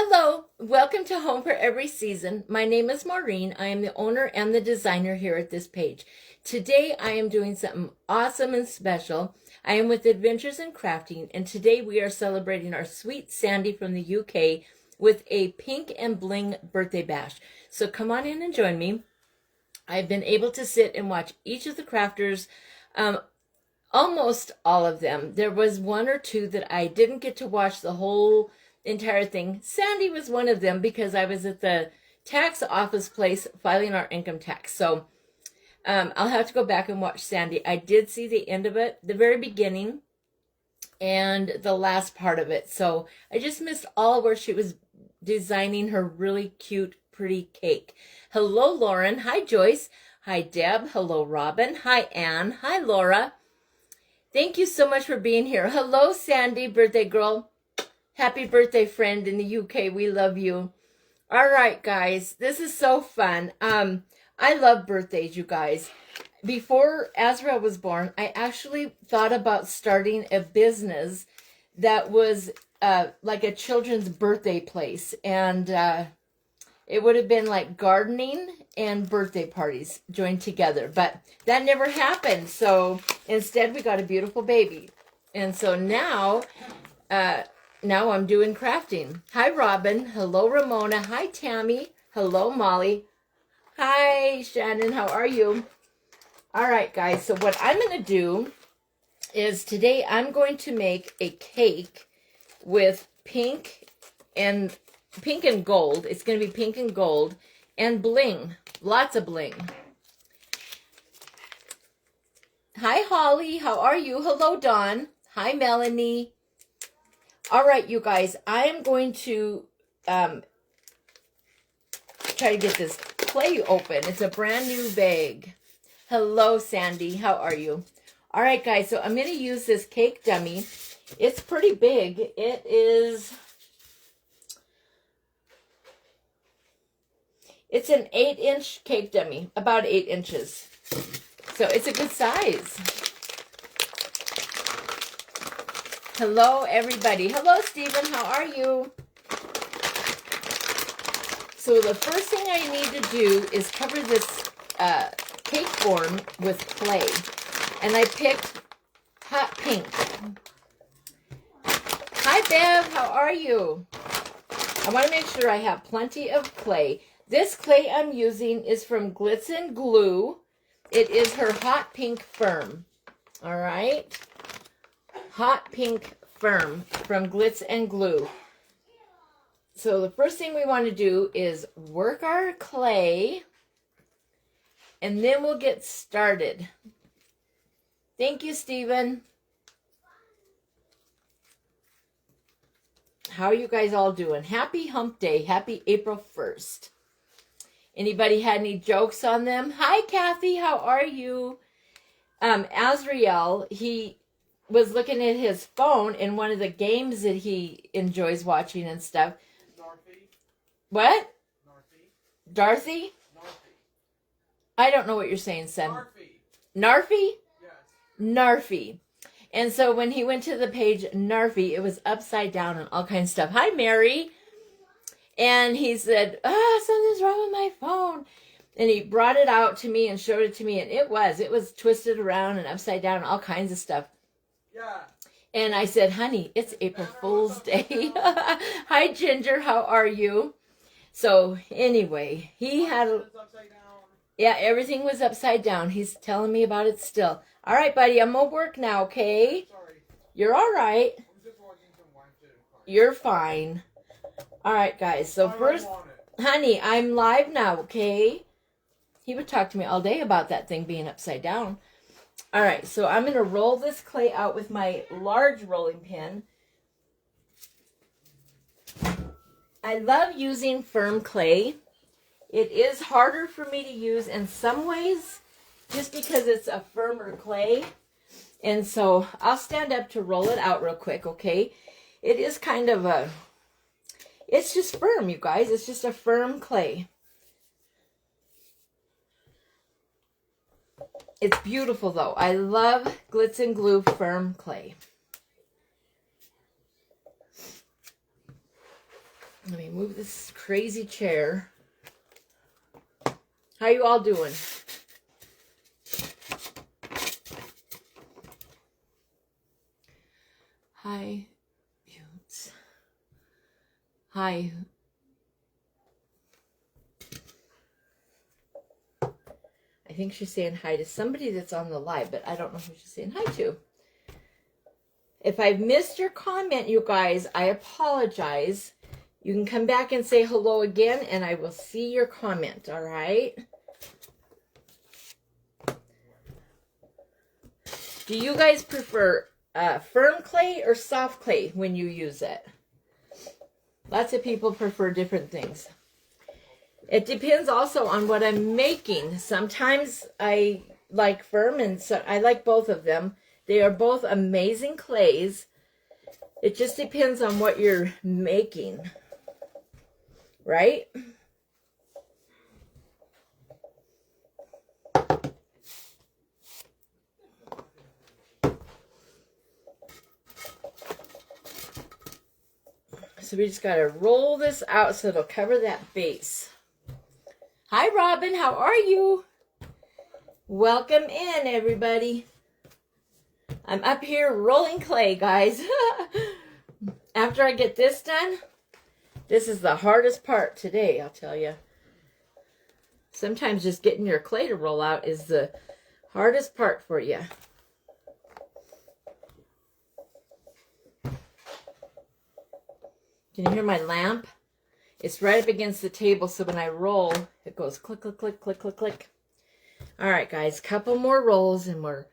Hello, welcome to Home for Every Season. My name is Maureen. I am the owner and the designer here at this page. Today I am doing something awesome and special. I am with Adventures in Crafting, and today we are celebrating our sweet Sandy from the UK with a pink and bling birthday bash. So come on in and join me. I've been able to sit and watch each of the crafters, almost all of them. There was one or two that I didn't get to watch the whole entire thing. Sandy was one of them because I was at the tax office place filing our income tax. So I'll have to go back and watch Sandy. I did see the end of it, the very beginning, and the last part of it. So I just missed all where she was designing her really cute, pretty cake. Hello, Lauren. Hi, Joyce. Hi, Deb. Hello, Robin. Hi, Anne. Hi, Laura. Thank you so much for being here. Hello, Sandy, birthday girl. Happy birthday, friend in the UK. We love you. All right, guys. This is so fun. I love birthdays, you guys. Before Azrael was born, I actually thought about starting a business that was like a children's birthday place. And it would have been like gardening and birthday parties joined together. But that never happened. So instead, we got a beautiful baby. And so now I'm doing crafting. Hi, Robin. Hello, Ramona. Hi, Tammy. Hello, Molly. Hi, Shannon. How are you? All right, guys. So what I'm going to do is today I'm going to make a cake with pink and gold. It's going to be pink and gold and bling. Lots of bling. Hi, Holly. How are you? Hello, Dawn. Hi, Melanie. All right, you guys, I am going to try to get this clay open. It's a brand new bag. Hello, Sandy. How are you? All right, guys, so I'm going to use this cake dummy. It's pretty big. It's an 8-inch cake dummy, about 8 inches. So it's a good size. Hello, everybody. Hello, Stephen. How are you? So the first thing I need to do is cover this cake form with clay. And I picked hot pink. Hi, Bev. How are you? I want to make sure I have plenty of clay. This clay I'm using is from Glitz and Glue. It is her hot pink firm. All right. Hot pink firm from Glitz and Glue. So the first thing we want to do is work our clay, and then we'll get started. Thank you, Stephen. How are you guys all doing? Happy hump day. Happy April 1st. Anybody had any jokes on them? Hi, Kathy. How are you? Azrael, he was looking at his phone in one of the games that he enjoys watching and stuff. Narfi. What? Narfi. Dorothy? Narfi. I don't know what you're saying, son. Narfi. Narfi? Yes. Narfi. And so when he went to the page Narfi, it was upside down and all kinds of stuff. Hi, Mary. And he said, something's wrong with my phone. And he brought it out to me and showed it to me. And it was twisted around and upside down and all kinds of stuff. Yeah. And I said, honey, it's April Fool's Day. Hi, Ginger. How are you? So anyway, he had, yeah, everything was upside down. He's telling me about it still. All right, buddy, I'm going to work now, okay? Sorry. You're all right. I'm just watching some wine too. You're fine. All right, guys. So first, honey, I'm live now, okay? He would talk to me all day about that thing being upside down. All right, so I'm going to roll this clay out with my large rolling pin. I love using firm clay. It is harder for me to use in some ways just because it's a firmer clay. And so I'll stand up to roll it out real quick, okay? It is kind of it's just firm, you guys. It's just a firm clay. It's beautiful, though. I love Glitz and Glue firm clay. Let me move this crazy chair. How you all doing? Hi, Utes. Hi. I think she's saying hi to somebody that's on the live, but I don't know who she's saying hi to. If I've missed your comment, you guys, I apologize. You can come back and say hello again, and I will see your comment, all right? Do you guys prefer firm clay or soft clay when you use it? Lots of people prefer different things. It depends also on what I'm making. Sometimes I like firm, and so I like both of them. They are both amazing clays. It just depends on what you're making, right? So we just got to roll this out so it'll cover that base. Hi, Robin. How are you? Welcome in, everybody. I'm up here rolling clay, guys. After I get this done, this is the hardest part today, I'll tell you. Sometimes just getting your clay to roll out is the hardest part for you. Can you hear my lamp? It's right up against the table, so when I roll, it goes click, click, click, click, click, click. All right, guys, couple more rolls and we're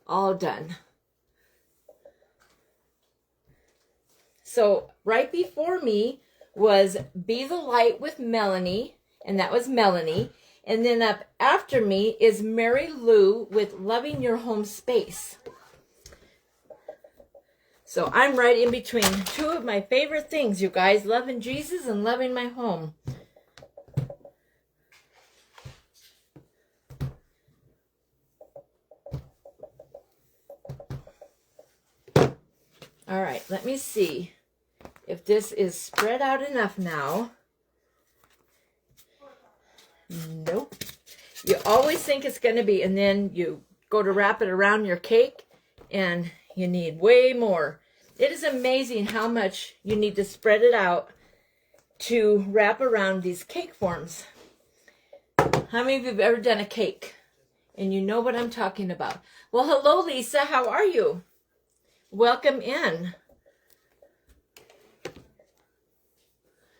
all done. So right before me was Be the Light with Melanie, and that was Melanie. And then up after me is Mary Lou with Loving Your Home Space. So I'm right in between two of my favorite things, you guys, loving Jesus and loving my home. All right, let me see if this is spread out enough now. Nope. You always think it's going to be, and then you go to wrap it around your cake, and you need way more. It is amazing how much you need to spread it out to wrap around these cake forms. How many of you have ever done a cake? And you know what I'm talking about. Well, hello, Lisa. How are you? Welcome in.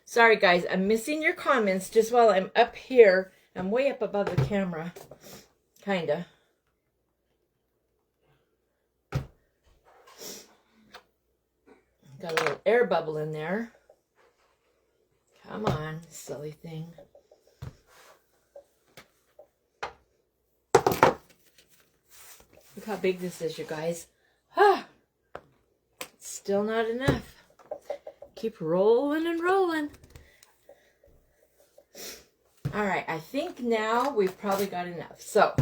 Sorry, guys. I'm missing your comments just while I'm up here. I'm way up above the camera. Kinda. Got a little air bubble in there. Come on, silly thing. Look how big this is, you guys. Ah, it's still not enough. Keep rolling and rolling. All right, I think now we've probably got enough. So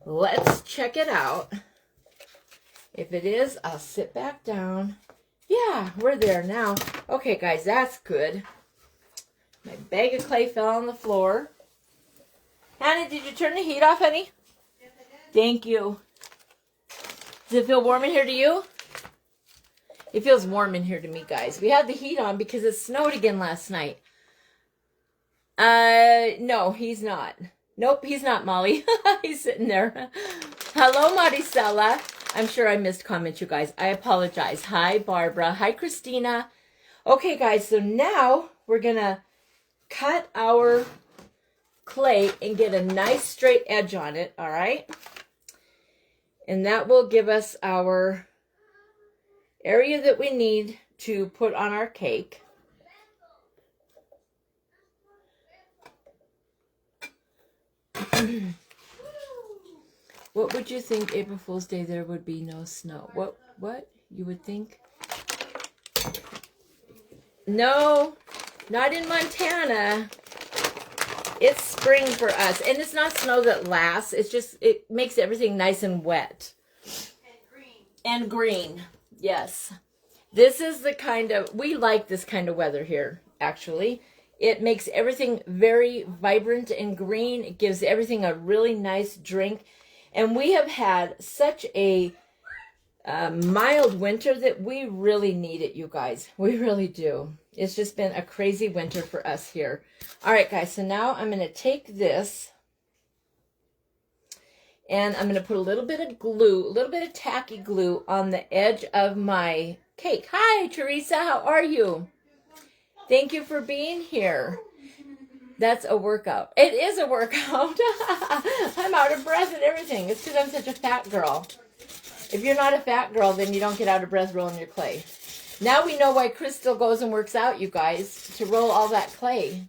let's check it out. If it is, I'll sit back down. Yeah, we're there now. Okay, guys, that's good. My bag of clay fell on the floor. Hannah, did you turn the heat off, honey? Yes, I did. Thank you. Does it feel warm in here to you? It feels warm in here to me, guys. We had the heat on because it snowed again last night. No, he's not. Nope, he's not, Molly. He's sitting there. Hello, Maricela. I'm sure I missed comments, you guys. I apologize. Hi, Barbara. Hi, Christina. Okay, guys, so now we're going to cut our clay and get a nice straight edge on it, all right? And that will give us our area that we need to put on our cake. What would you think April Fool's Day there would be no snow? What you would think? No, not in Montana. It's spring for us. And it's not snow that lasts. It's just, it makes everything nice and wet. And green. And green, yes. This is the kind of, we like this kind of weather here. actually. It makes everything very vibrant and green. It gives everything a really nice drink. And we have had such a mild winter that we really need it, you guys. We really do. It's just been a crazy winter for us here. All right, guys. So now I'm going to take this and I'm going to put a little bit of glue, a little bit of tacky glue on the edge of my cake. Hi, Teresa. How are you? Thank you for being here. That's a workout. It is a workout. I'm out of breath and everything. It's because I'm such a fat girl. If you're not a fat girl, then you don't get out of breath rolling your clay. Now we know why Crystal goes and works out, you guys, to roll all that clay.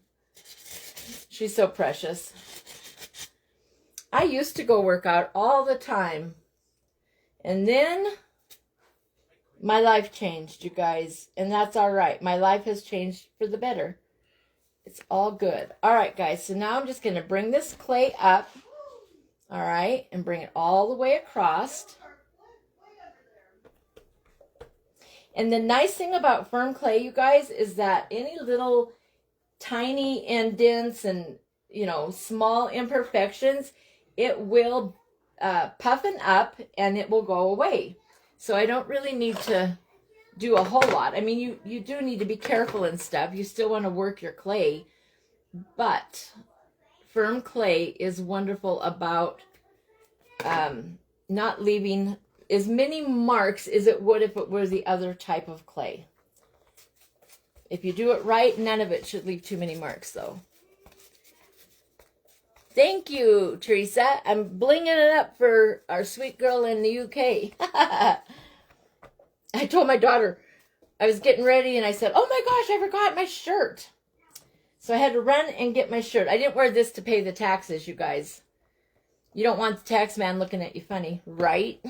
She's so precious. I used to go work out all the time. And then my life changed, you guys. And that's all right. My life has changed for the better. It's all good. All right, guys. So now I'm just going to bring this clay up. All right. And bring it all the way across. And the nice thing about firm clay, you guys, is that any little tiny indents and, you know, small imperfections, it will puffen up and it will go away. So I don't really need to do a whole lot. I mean, you do need to be careful and stuff. You still want to work your clay. But firm clay is wonderful about not leaving as many marks as it would if it were the other type of clay. If you do it right, none of it should leave too many marks, though. Thank you, Teresa. I'm blinging it up for our sweet girl in the UK. I told my daughter, I was getting ready, and I said, oh my gosh, I forgot my shirt. So I had to run and get my shirt. I didn't wear this to pay the taxes, you guys. You don't want the tax man looking at you funny, right?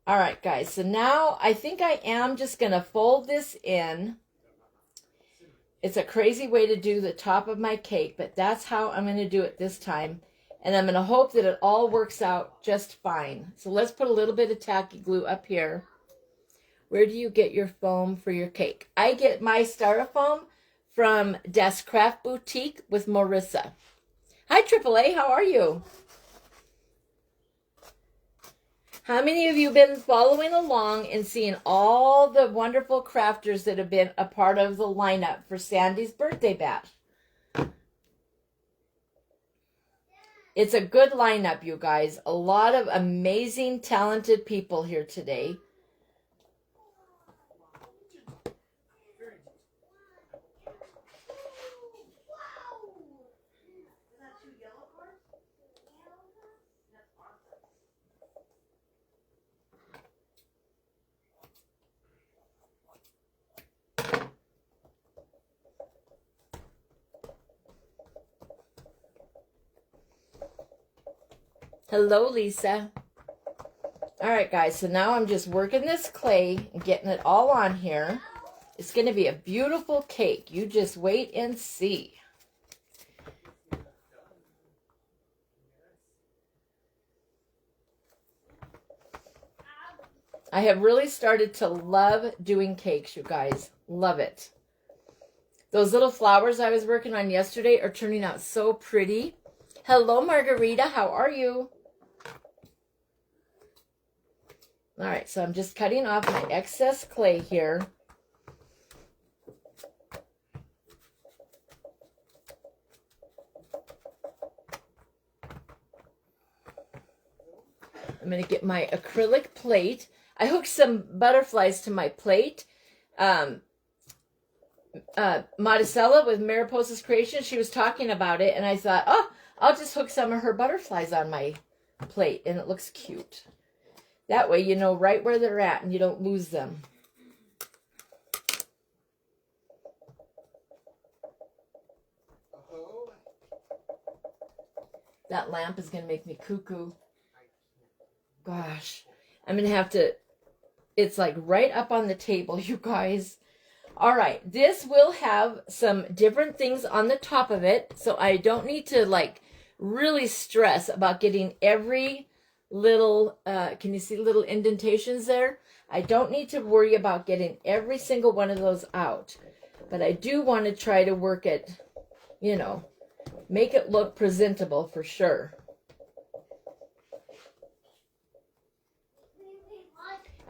All right, guys. So now I think I am just going to fold this in. It's a crazy way to do the top of my cake, but that's how I'm going to do it this time. And I'm going to hope that it all works out just fine. So let's put a little bit of tacky glue up here. Where do you get your foam for your cake? I get my styrofoam from Das Craft Boutique with Marissa. Hi, AAA. How are you? How many of you have been following along and seeing all the wonderful crafters that have been a part of the lineup for Sandy's birthday bash? It's a good lineup, you guys. A lot of amazing, talented people here today. Hello, Lisa. All right, guys, so now I'm just working this clay and getting it all on here. It's going to be a beautiful cake. You just wait and see. I have really started to love doing cakes, you guys. Love it. Those little flowers I was working on yesterday are turning out so pretty. Hello, Margarita. How are you? All right, so I'm just cutting off my excess clay here. I'm going to get my acrylic plate. I hooked some butterflies to my plate. Monticello with Mariposa's Creation, she was talking about it, and I thought, oh, I'll just hook some of her butterflies on my plate, and it looks cute. That way you know right where they're at and you don't lose them. That lamp is going to make me cuckoo. Gosh. I'm going to have to... It's like right up on the table, you guys. All right. This will have some different things on the top of it. So I don't need to like really stress about getting every little... can you see little indentations there? I don't need to worry about getting every single one of those out. But I do want to try to work it, you know, make it look presentable for sure.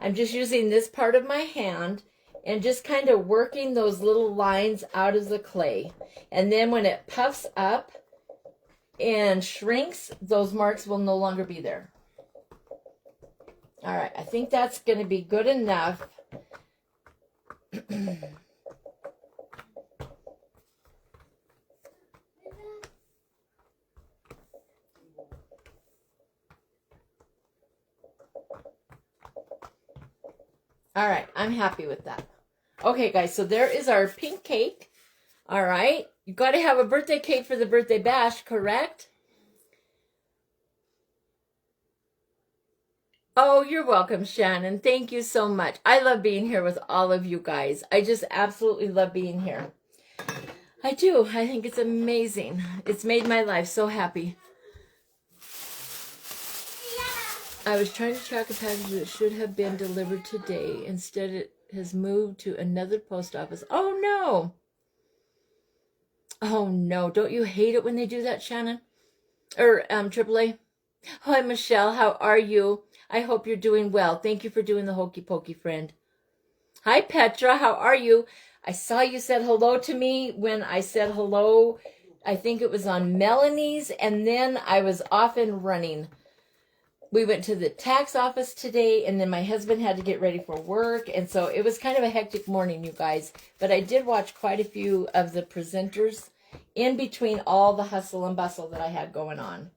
I'm just using this part of my hand and just kind of working those little lines out of the clay. And then when it puffs up and shrinks, those marks will no longer be there. All right, I think that's going to be good enough. All right, I'm happy with that. Okay, guys, so there is our pink cake. All right, you got to have a birthday cake for the birthday bash, correct? Oh, you're welcome, Shannon. Thank you so much. I love being here with all of you guys. I just absolutely love being here. I do. I think it's amazing. It's made my life so happy. I was trying to track a package that should have been delivered today. Instead, it has moved to another post office. Oh, no. Oh, no. Don't you hate it when they do that, Shannon? Or AAA? Hi, Michelle. How are you? I hope you're doing well. Thank you for doing the hokey pokey, friend. Hi, Petra. How are you? I saw you said hello to me when I said hello. I think it was on Melanie's, and then I was off and running. We went to the tax office today, and then my husband had to get ready for work, and so it was kind of a hectic morning, you guys. But I did watch quite a few of the presenters in between all the hustle and bustle that I had going on.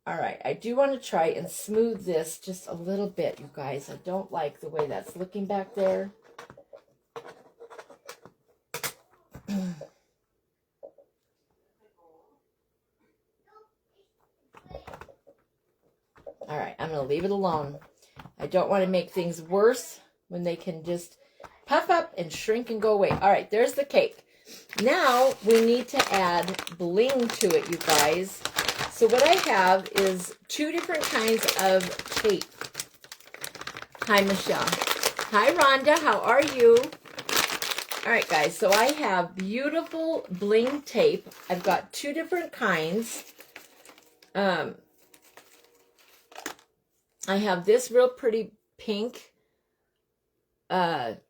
All right, I do want to try and smooth this just a little bit, you guys. I don't like the way that's looking back there. All right, I'm going to leave it alone. I don't want to make things worse when they can just puff up and shrink and go away. All right, there's the cake. Now we need to add bling to it, you guys. So what I have is 2 different kinds of tape. Hi, Michelle. Hi, Rhonda. How are you? All right, guys. So I have beautiful bling tape. I've got 2 different kinds. I have this real pretty pink, what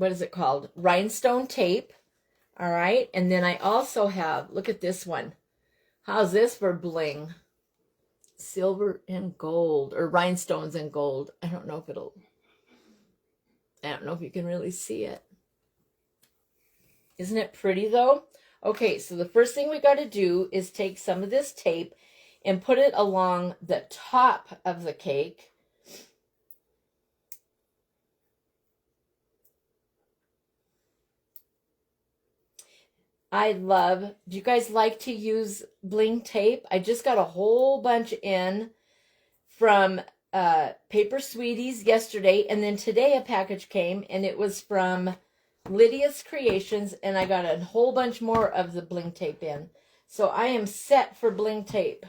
is it called? Rhinestone tape. All right. And then I also have, look at this one. How's this for bling? Silver and gold, or rhinestones and gold. I don't know if you can really see it. Isn't it pretty though? Okay, so the first thing we got to do is take some of this tape and put it along the top of the cake. Do you guys like to use bling tape? I just got a whole bunch in from Paper Sweeties yesterday, and then today a package came, and it was from Lydia's Creations, and I got a whole bunch more of the bling tape in. So I am set for bling tape.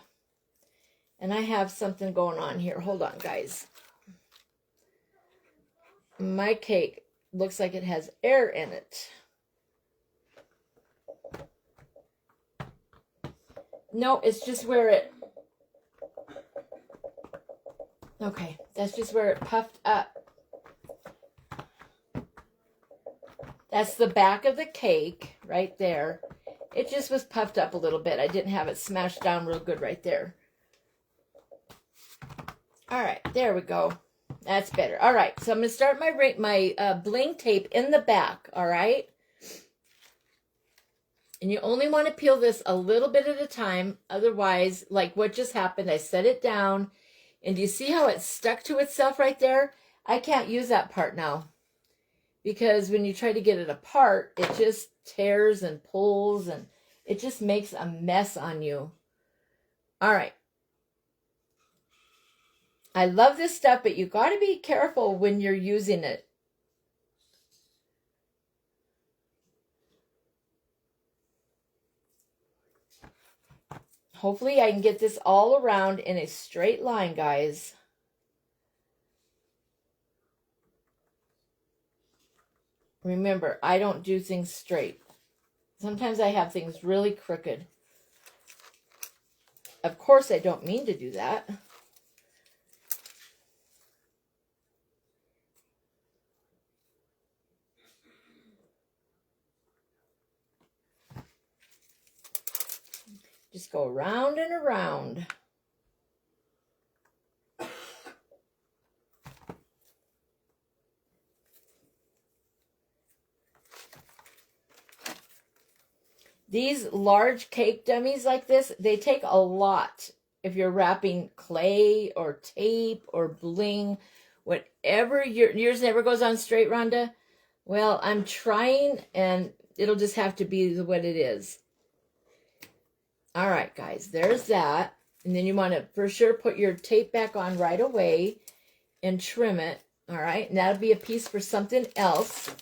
And I have something going on here. Hold on, guys. My cake looks like it has air in it. No, it's just where it... Okay, that's just where it puffed up. That's the back of the cake right there. It just was puffed up a little bit. I didn't have it smashed down real good right there. All right, there we go. That's better. All right, so I'm going to start my bling tape in the back, all right? And you only want to peel this a little bit at a time. Otherwise, like what just happened, I set it down. And do you see how it stuck to itself right there? I can't use that part now. Because when you try to get it apart, it just tears and pulls. And it just makes a mess on you. All right. I love this stuff, but you got to be careful when you're using it. Hopefully I can get this all around in a straight line, guys. Remember, I don't do things straight. Sometimes I have things really crooked. Of course, I don't mean to do that. Just go around and around. These large cake dummies like this, they take a lot if you're wrapping clay or tape or bling, whatever. Yours never goes on straight, Rhonda? Well, I'm trying, and it'll just have to be what it is. All right, guys, there's that. And then you want to, for sure, put your tape back on right away and trim it. All right, and that'll be a piece for something else.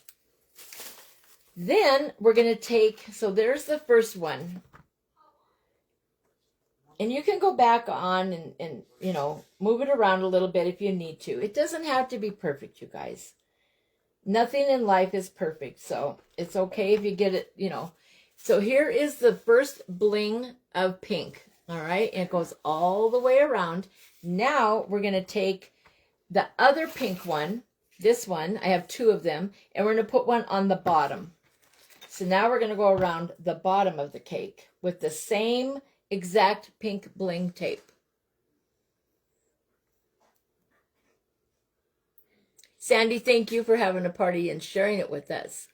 Then we're going to take, so there's the first one. And you can go back on and, you know, move it around a little bit if you need to. It doesn't have to be perfect, you guys. Nothing in life is perfect, so it's okay if you get it, you know. So here is the first bling of pink, all right? And it goes all the way around. Now we're going to take the other pink one, this one, I have two of them, and we're going to put one on the bottom. So now we're going to go around the bottom of the cake with the same exact pink bling tape. Sandy, thank you for having a party and sharing it with us.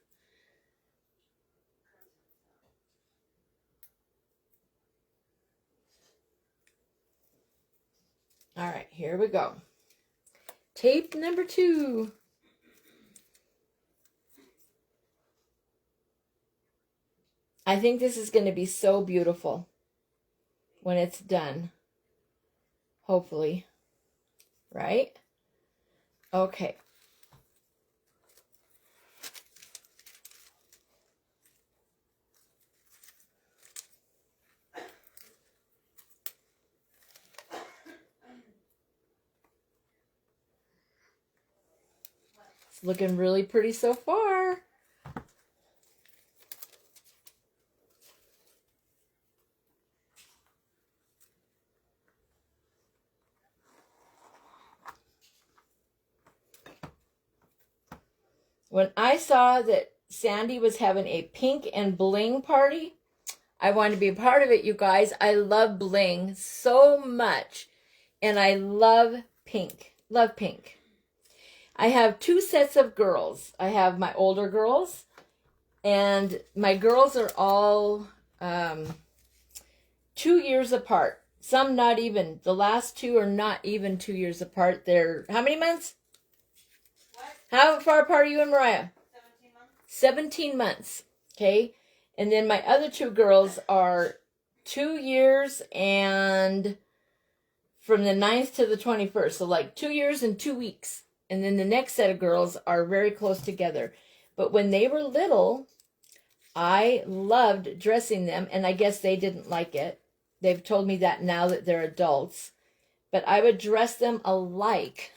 All right, here we go. Tape number 2. I think this is going to be so beautiful when it's done. Hopefully. Right? Okay. It's looking really pretty so far. When I saw that Sandy was having a pink and bling party, I wanted to be a part of it, you guys. I love bling so much. And I love pink. Love pink. I have 2 sets of girls. I have my older girls. And my girls are all 2 years apart. Some not even. The last 2 are not even 2 years apart. They're, how many months? How far apart are you and Mariah? 17 months. 17 months. Okay. And then my other 2 girls are 2 years and from the 9th to the 21st. So like 2 years and 2 weeks. And then the next set of girls are very close together. But when they were little, I loved dressing them. And I guess they didn't like it. They've told me that now that they're adults. But I would dress them alike.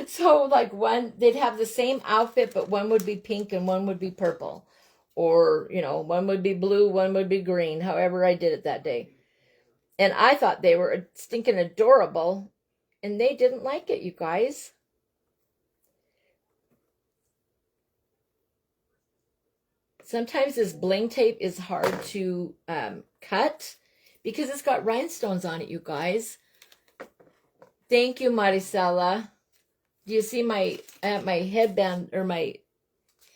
So like one, they'd have the same outfit, but one would be pink and one would be purple. Or, you know, one would be blue, one would be green, however I did it that day. And I thought they were stinking adorable. And they didn't like it, you guys. Sometimes this bling tape is hard to cut because it's got rhinestones on it, you guys. Thank you, Maricela. Do you see my headband or my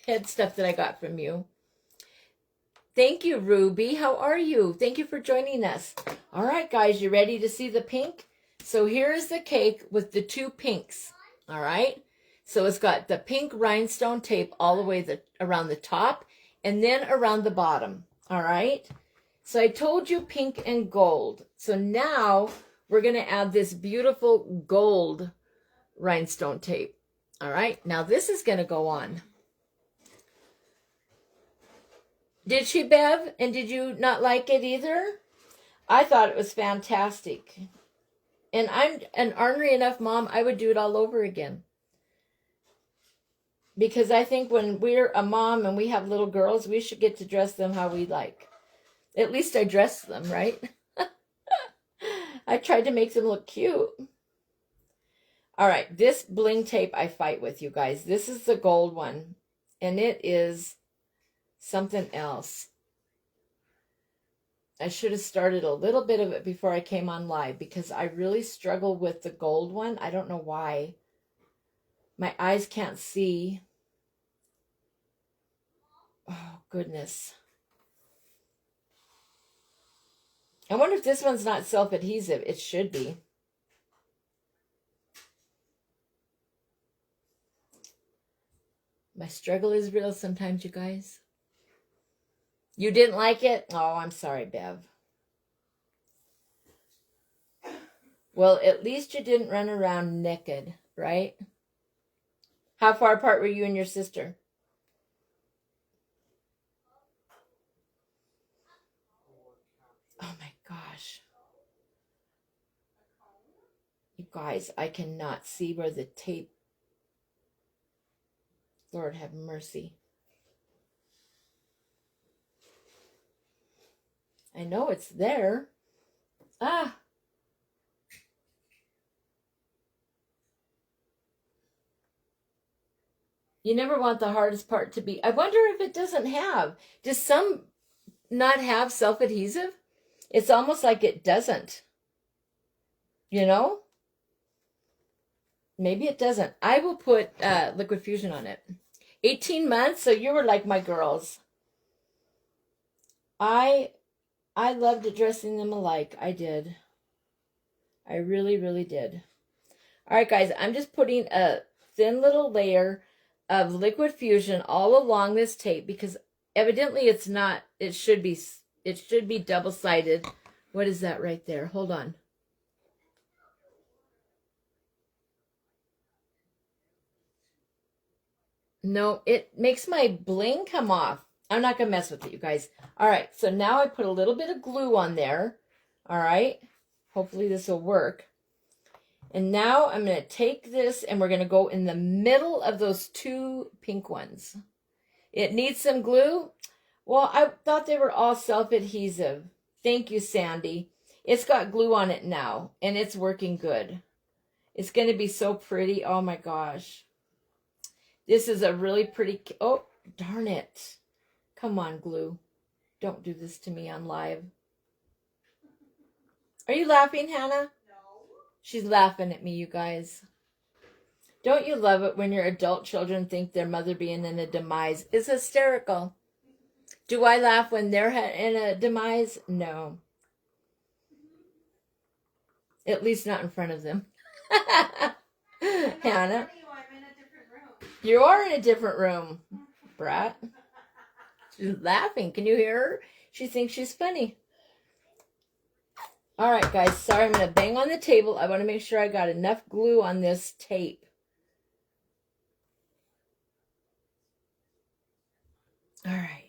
head stuff that I got from you? Thank you, Ruby. How are you? Thank you for joining us. All right, guys, you ready to see the pink? So here is the cake with the 2 pinks. All right. So it's got the pink rhinestone tape all the way around the top and then around the bottom. All right. So I told you pink and gold. So now we're going to add this beautiful gold rhinestone tape. All right. Now this is going to go on. Did she, Bev? And did you not like it either? I thought it was fantastic. And I'm an ornery enough mom, I would do it all over again. Because I think when we're a mom and we have little girls, we should get to dress them how we like. At least I dress them, right? I tried to make them look cute. All right, this bling tape I fight with, you guys. This is the gold one, and it is something else. I should have started a little bit of it before I came on live because I really struggle with the gold one. I don't know why. My eyes can't see. Oh, goodness. I wonder if this one's not self-adhesive. It should be. My struggle is real sometimes, you guys. You didn't like it? Oh, I'm sorry, Bev. Well, at least you didn't run around naked, right? How far apart were you and your sister? Oh my gosh. You guys, I cannot see where the tape. Lord have mercy. I know it's there. Ah. You never want the hardest part to be. I wonder if it doesn't have. Does some not have self-adhesive? It's almost like it doesn't. You know? Maybe it doesn't. I will put liquid fusion on it. 18 months, so you were like my girls. I loved dressing them alike. I did. I really, really did. All right, guys, I'm just putting a thin little layer of liquid fusion all along this tape because evidently it's not. It should be double-sided. What is that right there? Hold on. No, it makes my bling come off. I'm not going to mess with it, you guys. All right, so now I put a little bit of glue on there. All right, hopefully this will work. And now I'm going to take this and we're going to go in the middle of those two pink ones. It needs some glue. Well, I thought they were all self-adhesive. Thank you, Sandy. It's got glue on it now, and it's working good. It's going to be so pretty. Oh, my gosh. This is a really pretty... Oh, darn it. Come on, glue. Don't do this to me on live. Are you laughing, Hannah? No. She's laughing at me, you guys. Don't you love it when your adult children think their mother being in a demise is hysterical? Do I laugh when they're in a demise? No. At least not in front of them. Hannah. I'm in a different room. You are in a different room, brat. She's laughing. Can you hear her? She thinks she's funny. All right, guys. Sorry, I'm going to bang on the table. I want to make sure I got enough glue on this tape. All right.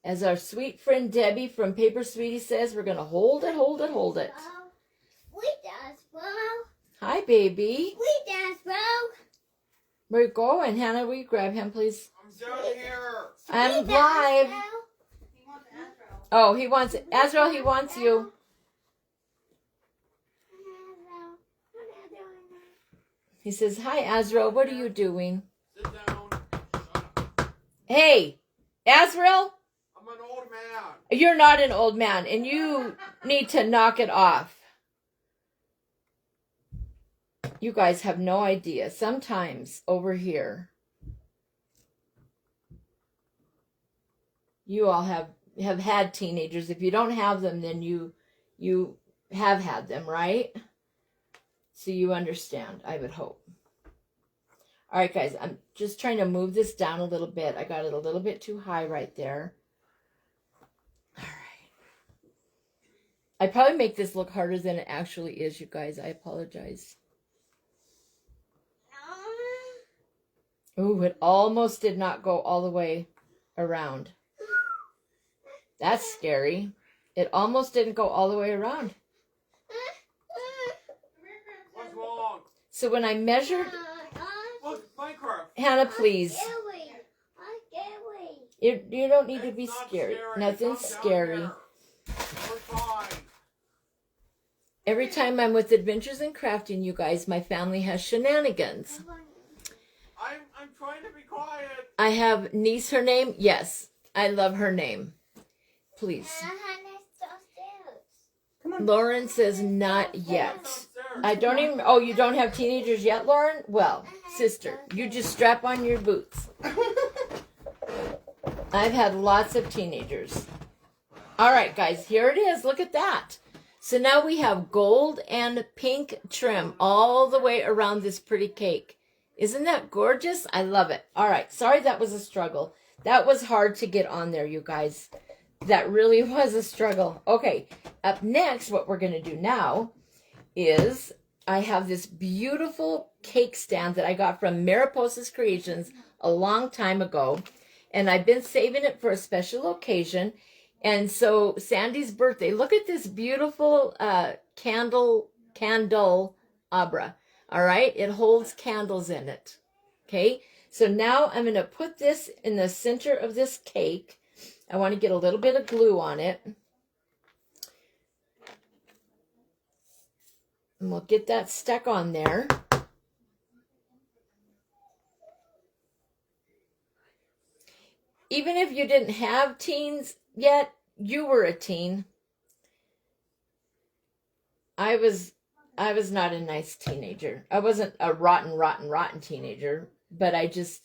As our sweet friend Debbie from Paper Sweetie says, we're going to hold it, hold it, hold it. We dance, bro. Hi, baby. We dance, bro. Where you going? Hannah, will you grab him, please? I'm down here. I'm live. He wants Azrael. Oh, he wants Azrael, he wants you. He says, hi, Azrael, what are you doing? Sit down. Shut up. Hey, Azrael, I'm an old man. you're not an old man, and you need to knock it off. You guys have no idea. Sometimes over here, you all have had teenagers. If you don't have them, then you have had them, right? So you understand, I would hope. All right, guys, I'm just trying to move this down a little bit. I got it a little bit too high right there. All right. I probably make this look harder than it actually is, you guys. I apologize. Ooh, it almost did not go all the way around. That's scary. It almost didn't go all the way around. What's wrong? So when I measured, Look, Minecraft. Hannah, please. You don't need to It's be not scary. scary. Nothing's Come down scary. here. We're fine. Every time I'm with Adventures in Crafting, you guys, my family has shenanigans. I'm trying to be quiet. I have niece, her name? Yes. I love her name. Please. Lauren says not yet. Downstairs. I don't even, oh, you don't have teenagers yet, Lauren? Well, sister, you just strap on your boots. I've had lots of teenagers. All right, guys, here it is. Look at that. So now we have gold and pink trim all the way around this pretty cake. Isn't that gorgeous? I love it. All right, sorry that was a struggle. That was hard to get on there, you guys. That really was a struggle. Okay, up next, what we're going to do now is I have this beautiful cake stand that I got from Mariposa's Creations a long time ago. And I've been saving it for a special occasion. And so Sandy's birthday, look at this beautiful candle abra. All right, it holds candles in it. Okay, so now I'm going to put this in the center of this cake. I want to get a little bit of glue on it. And we'll get that stuck on there. Even if you didn't have teens yet, you were a teen. I was not a nice teenager. I wasn't a rotten teenager, but I just,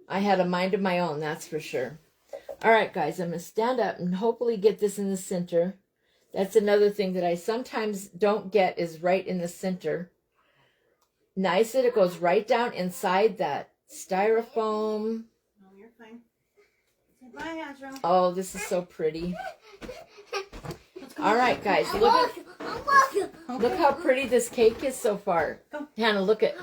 I had a mind of my own, that's for sure. All right, guys, I'm going to stand up and hopefully get this in the center. That's another thing that I sometimes don't get is right in the center. Nice that it goes right down inside that styrofoam. Oh, you're fine. Say bye, Azra. Oh, this is so pretty. All right, guys, look how pretty this cake is so far. Hannah, look at.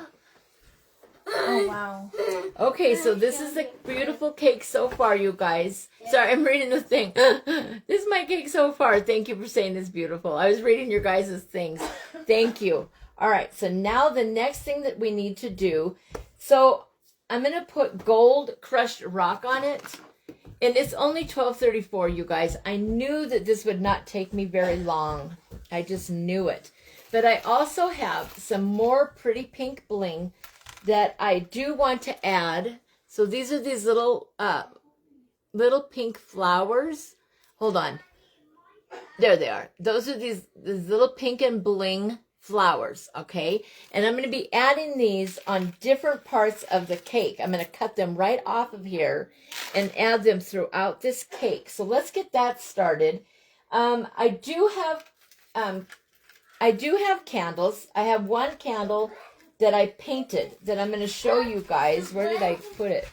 Oh, wow. Okay, so this is the beautiful cake so far, you guys. Sorry, I'm reading the thing. This is my cake so far. Thank you for saying it's beautiful. I was reading your guys' things. Thank you. All right, so now the next thing that we need to do. So I'm going to put gold crushed rock on it. And it's only $12.34, you guys. I knew that this would not take me very long. I just knew it. But I also have some more pretty pink bling that I do want to add. So these are these little pink flowers. Hold on. There they are. Those are these little pink and bling flowers, okay? And I'm going to be adding these on different parts of the cake. I'm going to cut them right off of here and add them throughout this cake. So let's get that started. I do have candles. I have one candle that I painted that I'm going to show you guys. Where did I put it?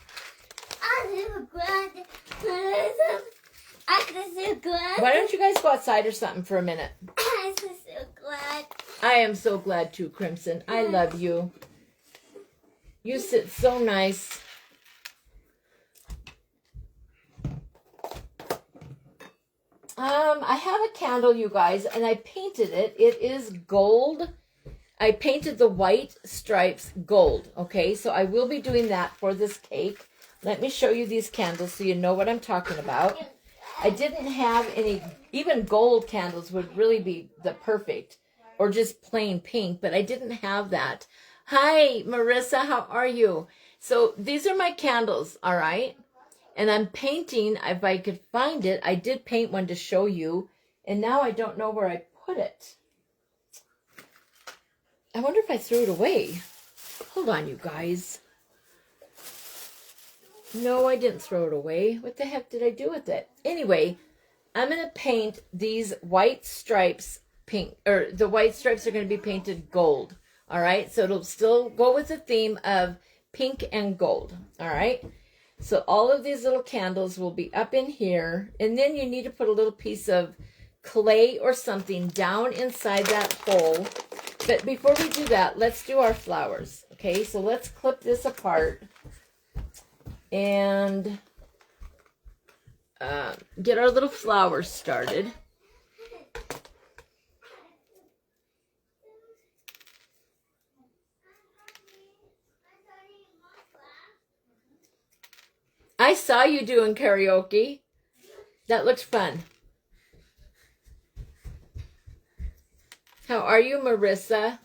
Why don't you guys go outside or something for a minute? I'm so glad. I am so glad too, Crimson. I love you. You sit so nice. I have a candle, you guys, and I painted it. It is gold. I painted the white stripes gold, okay? So I will be doing that for this cake. Let me show you these candles so you know what I'm talking about. I didn't have any, even gold candles would really be the perfect, or just plain pink, but I didn't have that. Hi, Marissa, how are you? So these are my candles, all right? And I'm painting, if I could find it, I did paint one to show you, and now I don't know where I put it. I wonder if I threw it away. Hold on, you guys. No, I didn't throw it away. What the heck did I do with it? Anyway, I'm going to paint these white stripes pink, or the white stripes are going to be painted gold. All right, so it'll still go with the theme of pink and gold. All right, so all of these little candles will be up in here, and then you need to put a little piece of clay or something down inside that hole. But before we do that, let's do our flowers. Okay, so let's clip this apart. And get our little flowers started. I saw you doing karaoke. That looked fun. How are you, Marissa?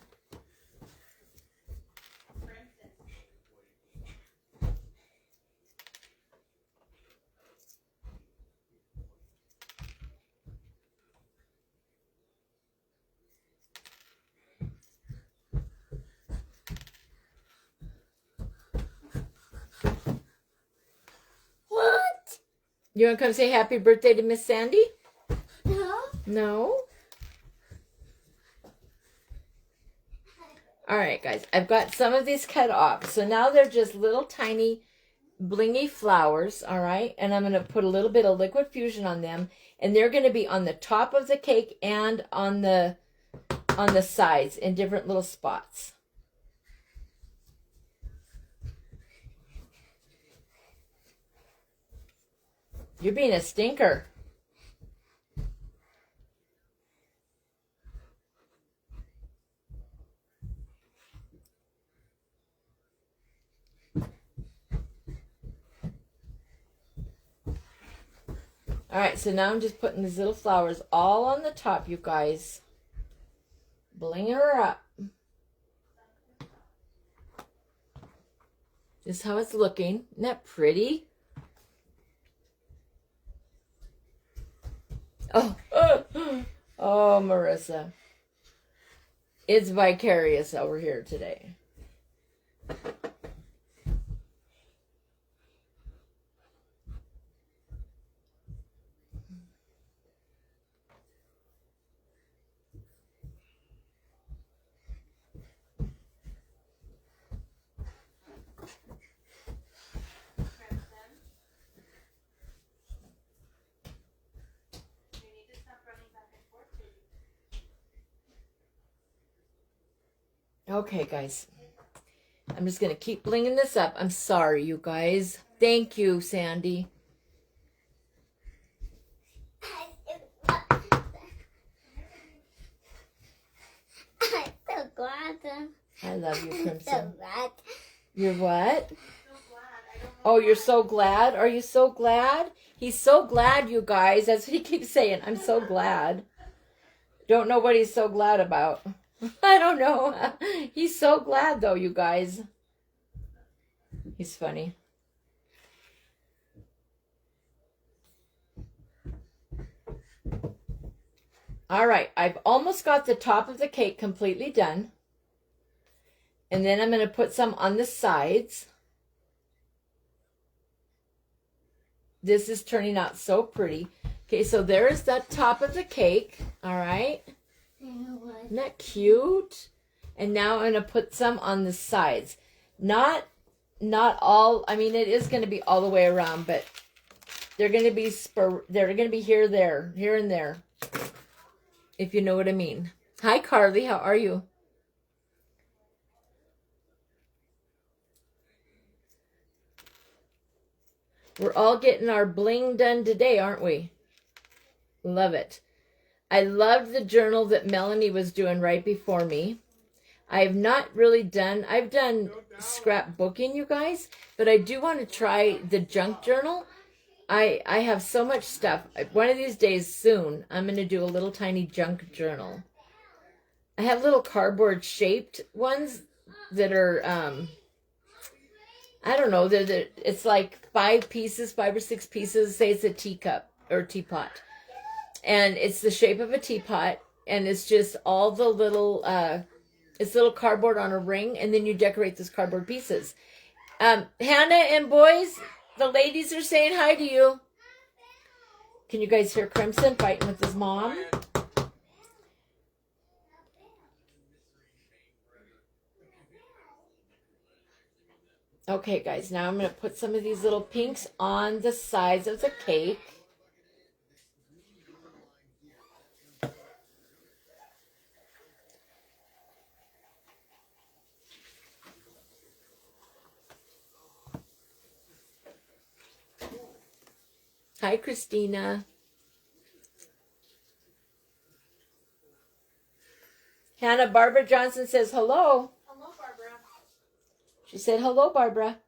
What? You want to come say happy birthday to Miss Sandy? No. No? All right, guys. I've got some of these cut off. So now they're just little tiny blingy flowers, all right? And I'm going to put a little bit of liquid fusion on them. And they're going to be on the top of the cake and on the sides in different little spots. You're being a stinker. All right, so now I'm just putting these little flowers all on the top, you guys. Bling her up. This is how it's looking. Isn't that pretty? Oh, oh, Marissa. It's vicarious over here today. Okay, guys. I'm just going to keep blinging this up. I'm sorry, you guys. Thank you, Sandy. I'm so glad. I love you, I'm Crimson. so glad. You're what? Oh, you're so glad? Are you so glad? He's so glad, you guys. That's what he keeps saying. I'm so glad. Don't know what he's so glad about. I don't know. He's so glad, though, you guys. He's funny. All right. I've almost got the top of the cake completely done. And then I'm going to put some on the sides. This is turning out so pretty. Okay, so there's the top of the cake. All right. Isn't that cute? And now I'm going to put some on the sides. Not all. I mean, it is going to be all the way around, but they're going to be here, there, here, and there. If you know what I mean. Hi, Carly. How are you? We're all getting our bling done today, aren't we? Love it. I loved the journal that Melanie was doing right before me. I've not really done, I've done scrapbooking, you guys, but I do want to try the junk journal. I have so much stuff. One of these days soon, I'm going to do a little tiny junk journal. I have little cardboard shaped ones that are, I don't know, it's like 5 or 6 pieces. Say it's a teacup or teapot. And it's the shape of a teapot. And it's just all the little, it's little cardboard on a ring. And then you decorate those cardboard pieces. Hannah and boys, the ladies are saying hi to you. Can you guys hear Crimson fighting with his mom? Okay, guys, now I'm going to put some of these little pinks on the sides of the cake. Hi, Christina. Hannah Barbara Johnson says hello. Hello, Barbara. She said hello, Barbara.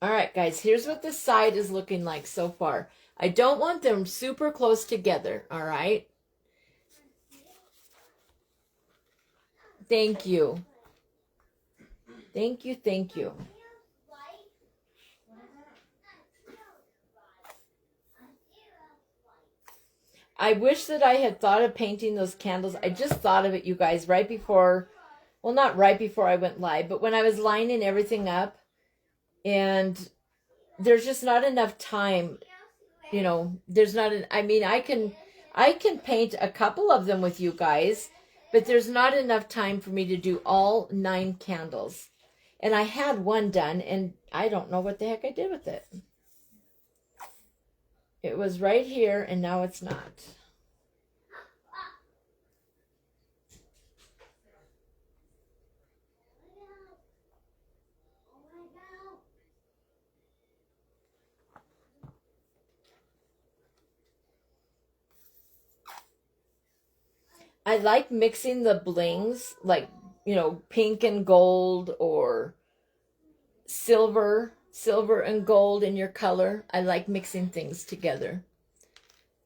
All right, guys, here's what the side is looking like so far. I don't want them super close together, all right? Thank you. Thank you, thank you. I wish that I had thought of painting those candles. I just thought of it, you guys, right before, well, not right before I went live, but when I was lining everything up, and there's just not enough time, you know, there's not an, I mean, I can paint a couple of them with you guys, but there's not enough time for me to do all 9 candles. And I had one done, and I don't know what the heck I did with it. It was right here, and now it's not. I like mixing the blings, like, you know, pink and gold or silver and gold in your color. I like mixing things together.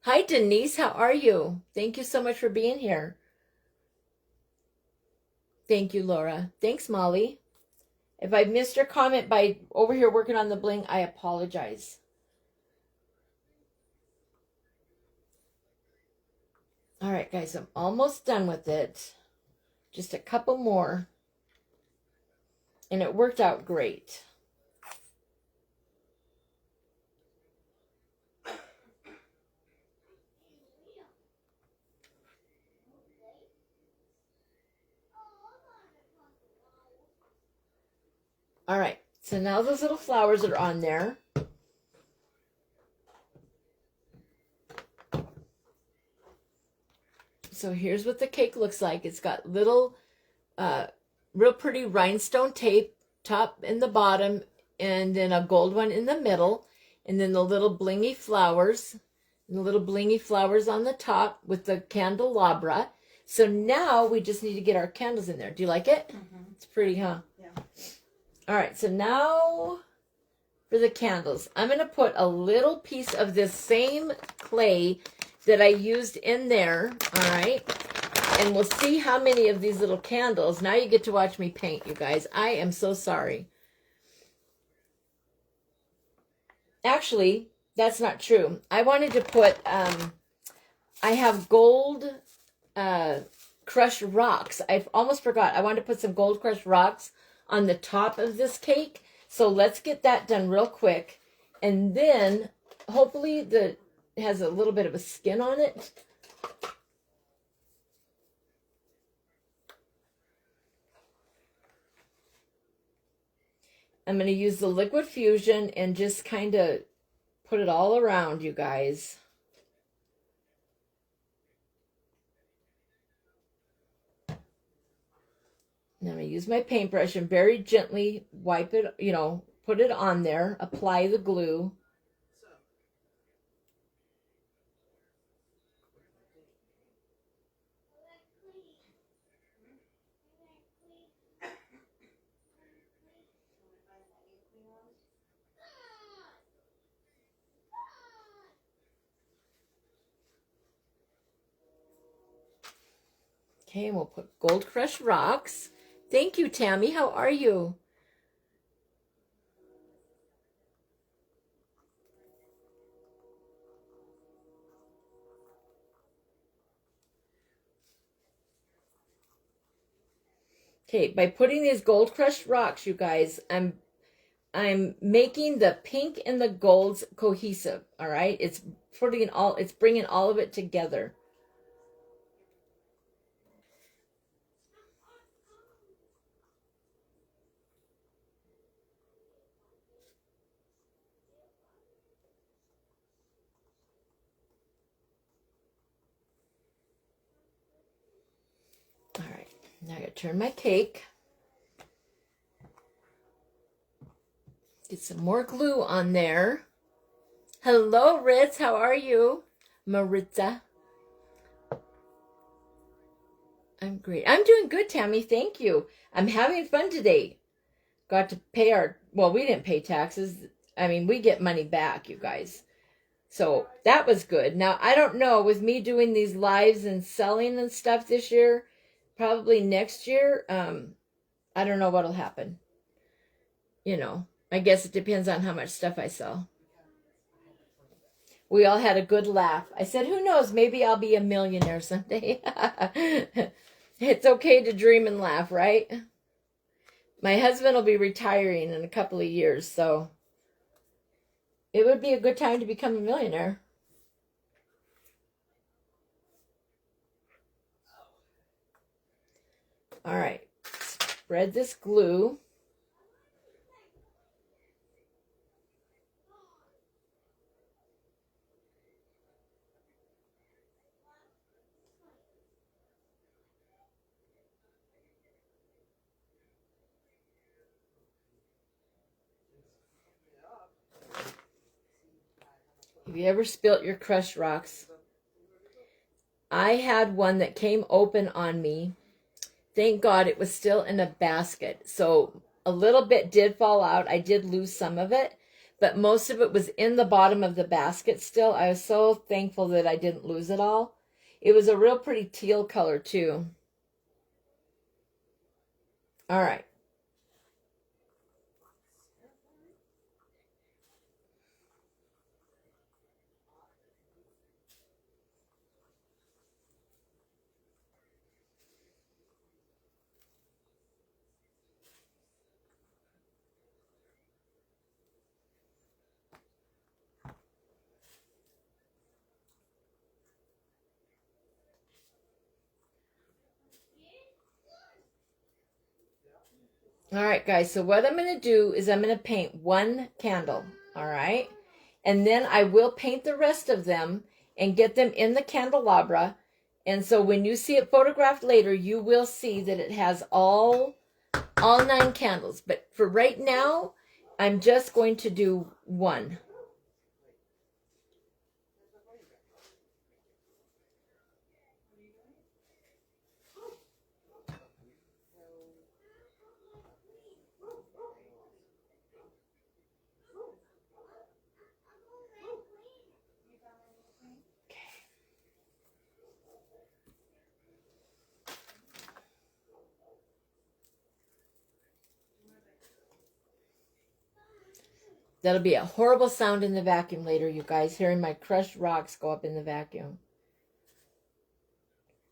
Hi, Denise. How are you? Thank you so much for being here. Thank you, Laura. Thanks, Molly. If I missed your comment by over here working on the bling, I apologize. All right, guys, I'm almost done with it. Just a couple more. And it worked out great. All right, so now those little flowers are on there. So here's what the cake looks like. It's got little, real pretty rhinestone tape, top and the bottom, and then a gold one in the middle, and then the little blingy flowers, and the little blingy flowers on the top with the candelabra. So now we just need to get our candles in there. Do you like it? Mm-hmm. It's pretty, huh? Yeah. All right, so now for the candles. I'm going to put a little piece of this same clay that I used in there, all right? And we'll see how many of these little candles. Now you get to watch me paint, you guys. I am so sorry. Actually, that's not true. I wanted to put, I have gold crushed rocks. I almost forgot. I wanted to put some gold crushed rocks on the top of this cake. So let's get that done real quick. And then hopefully it has a little bit of a skin on it. I'm going to use the liquid fusion and just kind of put it all around, you guys. Now I'm going to use my paintbrush and very gently wipe it, you know, put it on there, apply the glue. Okay, and we'll put gold crushed rocks. Thank you, Tammy. How are you? Okay, by putting these gold crushed rocks, you guys, I'm making the pink and the golds cohesive, all right? It's bringing all of it together. Now I gotta turn my cake. Get some more glue on there. Hello, Ritz. How are you? Maritza. I'm great. I'm doing good, Tammy. Thank you. I'm having fun today. Got to pay well, we didn't pay taxes. I mean, we get money back, you guys. So that was good. Now, I don't know, with me doing these lives and selling and stuff this year, probably next year, I don't know what'll happen. You know, I guess it depends on how much stuff I sell. We all had a good laugh. I said, who knows, maybe I'll be a millionaire someday. It's okay to dream and laugh, right? My husband will be retiring in a couple of years, so it would be a good time to become a millionaire. All right, spread this glue. Have you ever spilt your crushed rocks? I had one that came open on me. Thank God it was still in a basket. So a little bit did fall out. I did lose some of it, but most of it was in the bottom of the basket still. I was so thankful that I didn't lose it all. It was a real pretty teal color too. All right. All right, guys, so what I'm going to do is I'm going to paint one candle, all right? And then I will paint the rest of them and get them in the candelabra. And so when you see it photographed later, you will see that it has all 9 candles. But for right now, I'm just going to do one. That'll be a horrible sound in the vacuum later, you guys, hearing my crushed rocks go up in the vacuum.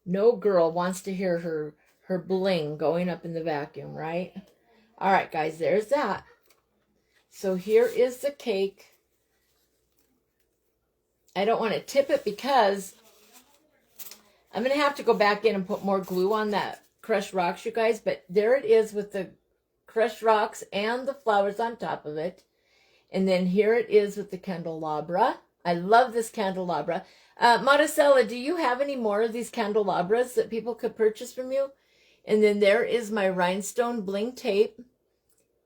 No girl wants to hear her bling going up in the vacuum, right? All right, guys, there's that. So here is the cake. I don't want to tip it because I'm going to have to go back in and put more glue on that crushed rocks, you guys. But there it is with the crushed rocks and the flowers on top of it. And then here it is with the candelabra. I love this candelabra. Maricela, do you have any more of these candelabras that people could purchase from you? And then there is my rhinestone bling tape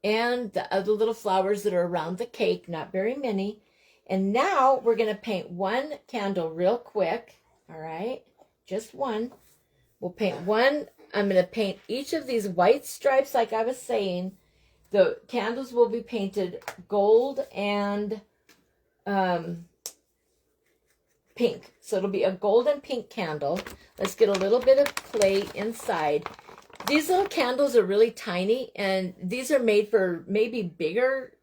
and the other little flowers that are around the cake, not very many. And now we're going to paint one candle real quick. All right, just one. We'll paint one. I'm going to paint each of these white stripes like I was saying. The candles will be painted gold and pink. So it'll be a gold and pink candle. Let's get a little bit of clay inside. These little candles are really tiny, and these are made for maybe bigger,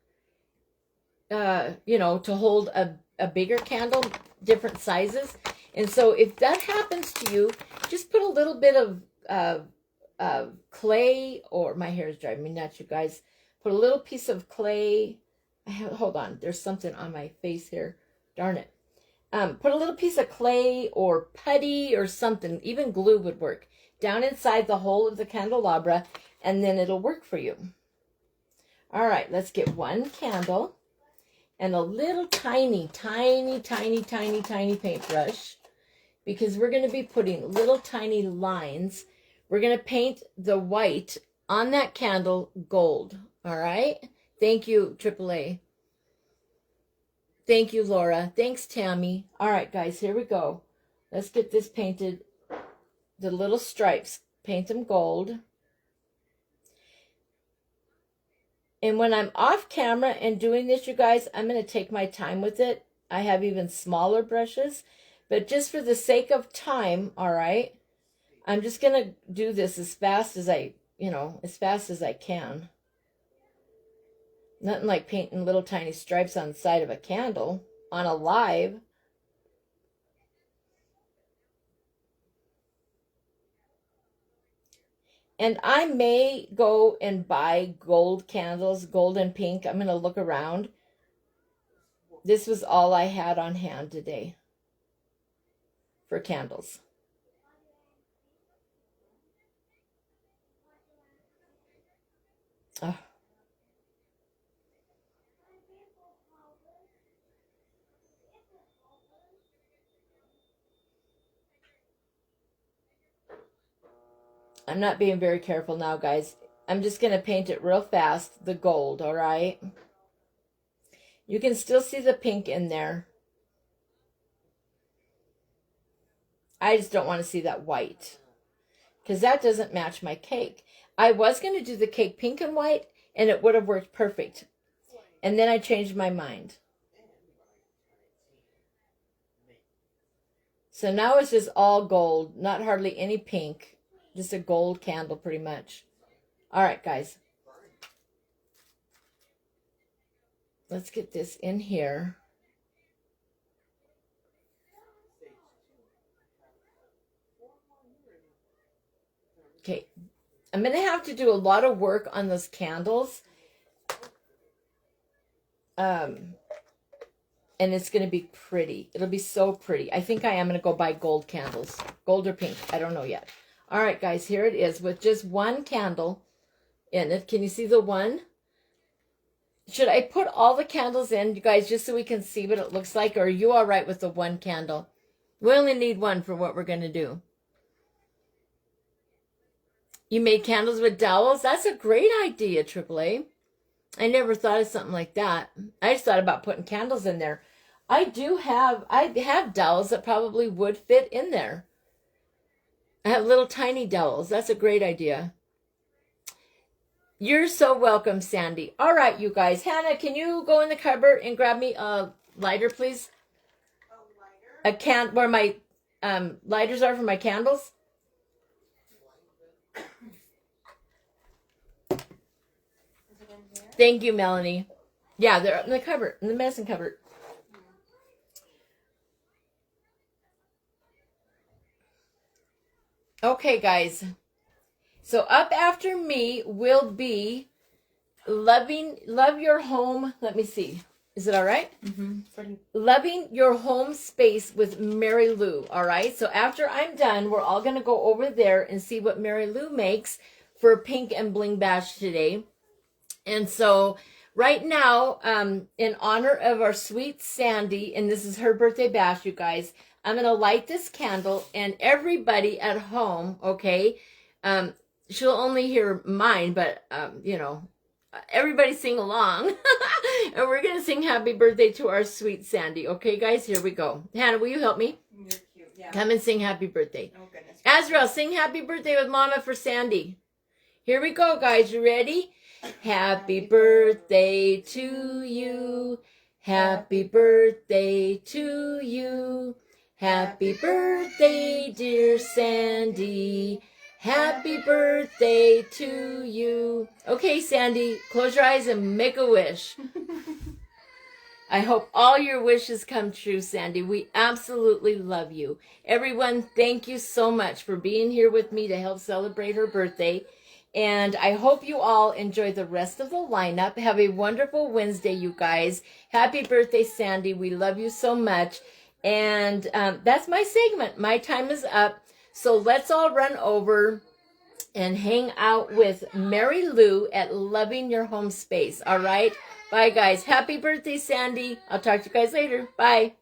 you know, to hold a bigger candle, different sizes. And so if that happens to you, just put a little bit of clay, or my hair is driving me nuts, you guys. Put a little piece of clay. Hold on, there's something on my face here. Darn it. Put a little piece of clay or putty or something, even glue would work, down inside the hole of the candelabra, and then it'll work for you. All right, let's get one candle and a little tiny paintbrush, because we're going to be putting little tiny lines We're going to paint the white on that candle gold. All right. Thank you, AAA. Thank you, Laura. Thanks, Tammy. All right, guys, here we go. Let's get this painted. The little stripes, paint them gold. And when I'm off camera and doing this, you guys, I'm going to take my time with it. I have even smaller brushes, but just for the sake of time, all right, I'm just going to do this as fast as I can. Nothing like painting little tiny stripes on the side of a candle on a live. And I may go and buy gold candles, gold and pink. I'm going to look around. This was all I had on hand today for candles. Oh. I'm not being very careful now, guys. I'm just going to paint it real fast, the gold, all right? You can still see the pink in there. I just don't want to see that white because that doesn't match my cake. I was going to do the cake pink and white, and it would have worked perfect. And then I changed my mind. So now it's just all gold, not hardly any pink. Just a gold candle, pretty much. All right, guys. Let's get this in here. Okay. I'm going to have to do a lot of work on those candles. And it's going to be pretty. It'll be so pretty. I think I am going to go buy gold candles. Gold or pink. I don't know yet. All right, guys, here it is with just one candle in it. Can you see the one? Should I put all the candles in, you guys, just so we can see what it looks like? Or are you all right with the one candle? We only need one for what we're going to do. You made candles with dowels? That's a great idea, AAA. I never thought of something like that. I just thought about putting candles in there. I have dowels that probably would fit in there. I have little tiny dowels. That's a great idea. You're so welcome, Sandy. All right, you guys. Hannah, can you go in the cupboard and grab me a lighter, please? A can where my lighters are for my candles. Thank you, Melanie. Yeah, they're in the cupboard, in the medicine cupboard. Okay, guys. So up after me will be Love Your Home. Let me see. Is it all right? Mm-hmm. Loving Your Home Space with Mary Lou. All right. So after I'm done, we're all going to go over there and see what Mary Lou makes for Pink and Bling Bash today. And so right now, in honor of our sweet Sandy, and this is her birthday bash, you guys, I'm going to light this candle, and everybody at home, okay, she'll only hear mine, but, everybody sing along. And we're going to sing happy birthday to our sweet Sandy. Okay, guys, here we go. Hannah, will you help me? You're cute. Yeah. Come and sing happy birthday. Oh, goodness. Azrael, sing happy birthday with Mama for Sandy. Here we go, guys. You ready? Happy birthday to you. Happy birthday to you. Happy birthday, dear Sandy. Happy birthday to you. Okay, Sandy, close your eyes and make a wish. I hope all your wishes come true, Sandy. We absolutely love you. Everyone, thank you so much for being here with me to help celebrate her birthday. And I hope you all enjoy the rest of the lineup. Have a wonderful Wednesday, you guys. Happy birthday, Sandy. We love you so much. And that's my segment. My time is up. So let's all run over and hang out with Mary Lou at Loving Your Home Space. All right? Bye, guys. Happy birthday, Sandy. I'll talk to you guys later. Bye.